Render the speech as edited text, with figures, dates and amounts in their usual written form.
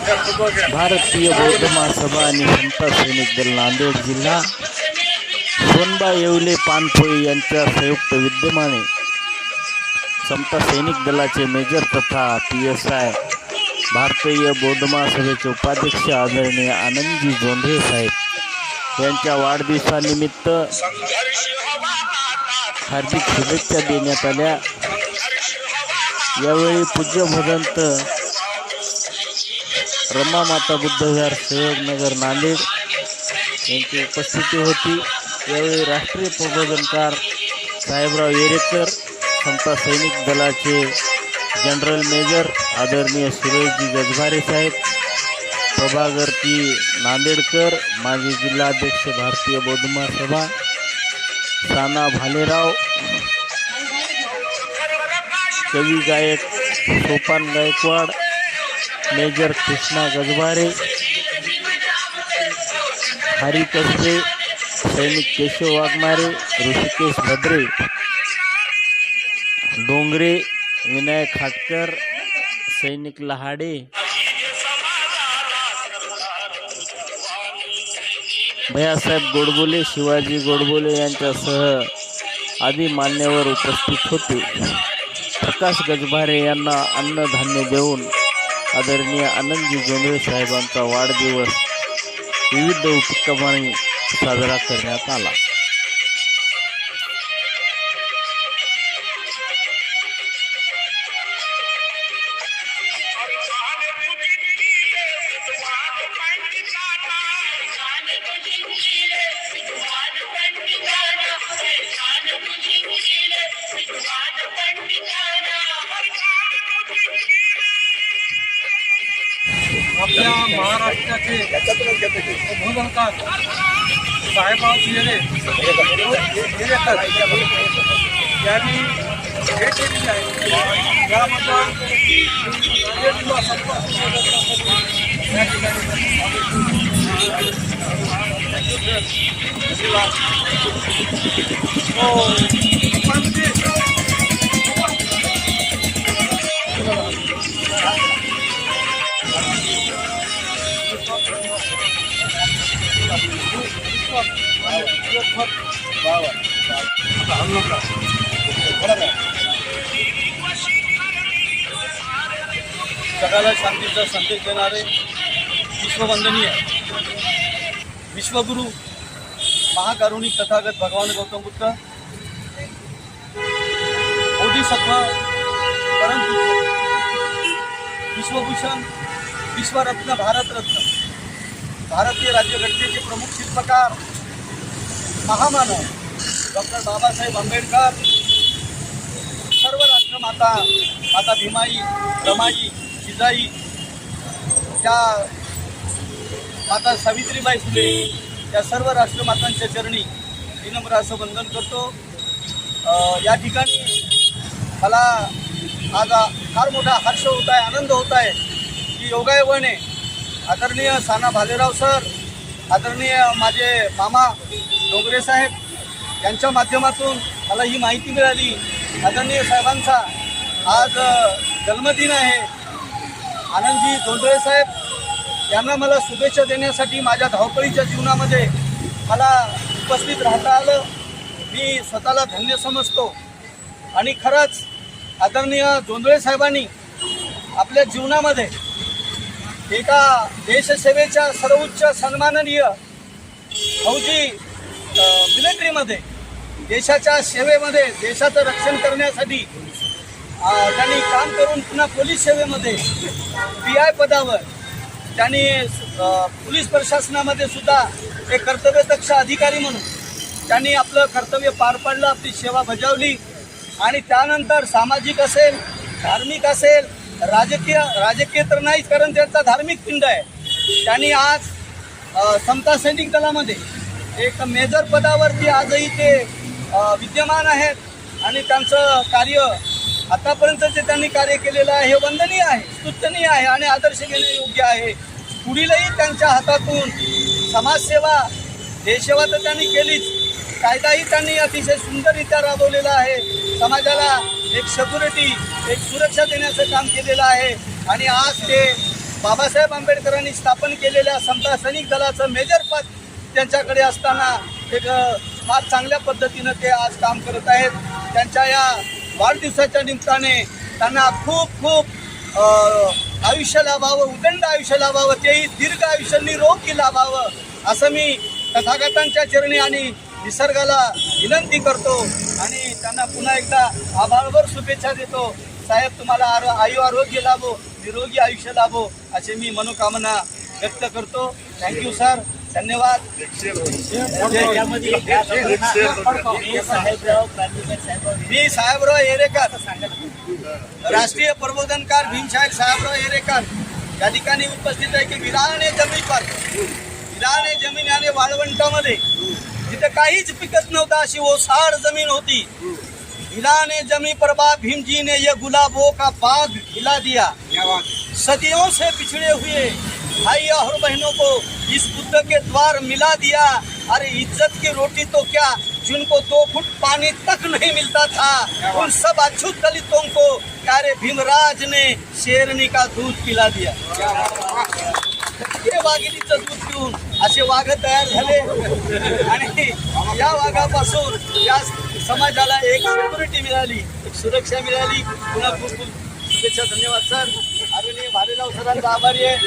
भारतीय बौद्ध महासभा आणि समता सैनिक दल नांदेड जिल्हा सोनबा येवले पानपोई यांच्या संयुक्त विद्यमाने समता सैनिक दलाचे मेजर तथा PSI भारतीय बौद्ध महासभेचे उपाध्यक्ष आदरणीय आनंदजी जोंधळे साहेब यांच्या वाढदिवसानिमित्त हार्दिक शुभेच्छा देण्यात आल्या। यावेळी पूज्य भदंत रमा माता बुद्धविहार सहयोगनगर नांदेड यांची उपस्थिती होती। यावेळी राष्ट्रीय प्रबोधनकार साहेबराव येरेकर, समता सैनिक दलाचे जनरल मेजर आदरणीय सुरेशजी गजभारे साहेब, प्रभागरती नांदेडकर, माजी जिल्हाध्यक्ष भारतीय बौद्ध महासभा साना भालेराव, कवी गायक सोपान गायकवाड, मेजर कृष्णा गजभारे, हरी कसबे, सैनिक केशव वाघमारे, ऋषिकेश भद्रे, डोंगरे, विनायक खाटकर, सैनिक लहाडे, भैयासाहेब गोडबोले, शिवाजी गोडबोले यांच्यासह आदी मान्यवर उपस्थित होते। प्रकाश गजभारे यांना अन्नधान्य देऊन आदरणीय आनंदजी जोंधळे साहेबांचा वाढदिवस विविध उपक्रमांनी साजरा करण्यात आला। आपल्या महाराष्ट्राचे प्रबोधनकार साहेबराव येरेकर यांनी भेट दिली आहे। याबद्दल या जगाला शांतीचा संदेश देणारे विश्ववंदनीय विश्वगुरु महाकारुणिक तथागत भगवान गौतम बुद्ध बोधिसत्व परमपुत्र विश्वभूषण विश्वरत्न भारतरत्न भारतीय राज्यघटनेचे प्रमुख शिल्पकार महामानव डॉक्टर बाबासाहेब आंबेडकर, सर्व राष्ट्रमाता माता भीमाई, रमाई, जिजाई, त्या माता सावित्रीबाई फुले या सर्व राष्ट्रमातांच्या चरणी विनम्र असं वंदन करतो। या ठिकाणी मला आज फार मोठा हर्ष होत आहे, आनंद होत आहे की योगायोगाने आदरणीय साना भालेराव सर, आदरणीय माझे मामा डोंगरे साहेब यांच्या माध्यमातून मला ही माहिती मिळाली। आदरणीय साहेबांचा आज जन्मदिन आहे। आनंदजी जोंधळे साहेब यांना मला शुभेच्छा देण्यासाठी माझ्या धावपळीच्या जीवनामध्ये मला उपस्थित राहता आलं, मी स्वतःला धन्य समजतो। आणि खरंच आदरणीय जोंधळे साहेबांनी आपल्या जीवनामध्ये एका देशसेवेच्या सर्वोच्च सन्माननीय फौजी मिलिटरीमध्ये देशाच्या सेवेमध्ये देशाचं रक्षण करण्यासाठी त्यांनी काम करून पुन्हा पोलीस सेवेमध्ये PI पदावर त्यांनी पोलीस प्रशासनामध्ये सुद्धा एक कर्तव्यदक्ष अधिकारी म्हणून त्यांनी आपलं कर्तव्य पार पाडलं, आपली सेवा बजावली। आणि त्यानंतर सामाजिक असेल, धार्मिक असेल, राजकीय तर नाहीच, कारण त्यांचा धार्मिक पिंड आहे। त्यांनी आज समता सैनिक दलामध्ये एक मेजर पदावरती आजही ते विद्यमान आहेत आणि त्यांचं कार्य आतापर्यंत जे त्यांनी कार्य केलेलं आहे हे वंदनीय आहे, स्तुत्यनीय आहे आणि आदर्श घेणे योग्य आहे। पुढीलही त्यांच्या हातातून समाजसेवा, देशसेवा तर त्यांनी केलीच, कायदाही त्यांनी अतिशय सुंदररित्या राबवलेला आहे। समाजाला एक सिक्युरिटी, एक सुरक्षा देण्याचं काम केलेलं आहे आणि आज ते बाबासाहेब आंबेडकरांनी स्थापन केलेल्या समता सैनिक दलाचं मेजर पद त्यांच्याकडे असताना एक फार चांगल्या पद्धतीनं ते आज काम करत आहेत. त्यांच्या या वाढदिवसाच्या निमित्ताने त्यांना खूप खूप आयुष्य लाभावं, उदंड आयुष्य लाभावं, तेही दीर्घ आयुष्य निरोगी लाभावं असं मी तथागतांच्या चरणी आणि निसर्गाला विनंती करतो आणि त्यांना पुन्हा एकदा आभाळभर शुभेच्छा देतो. साहेब, तुम्हाला आयु आरोग्य लाभो, निरोगी आयुष्य लाभो असे मी मनोकामना व्यक्त करतो. थँक्यू सर, धन्यवाद. मी साहेबराव येरेकर, राष्ट्रीय प्रबोधनकार भीमशाहीर साहेबराव येरेकर या ठिकाणी उपस्थित आहे की विराने जमीन आणि वाळवंटामध्ये जिथे काहीच पिकत नव्हतं अशी ओसाड जमीन होती. विराने जमी पर बा भीम जी ने ये गुलाबों का बाग खिला दिया. सदियों से बिछड़े हुए भाई और बहनों को इस बुद्ध के द्वार मिला दिया. अरे इज्जत की रोटी तो क्या, जिनको 2 फुट पानी तक नहीं मिलता था, उन सब अछूत दलितों को प्यारे भीमराज ने शेरनी का दूध पिला दिया. हे वाघिणीचं दूध पिऊन असे वाघ तयार झाले आणि या वाघापासून या समाजाला एक सिक्युरिटी मिळाली, एक सुरक्षा मिळाली. पुन्हा खूप खूप शुभेच्छा. धन्यवाद सर. आदरणीय भालेराव सरांचा आभारी आहे.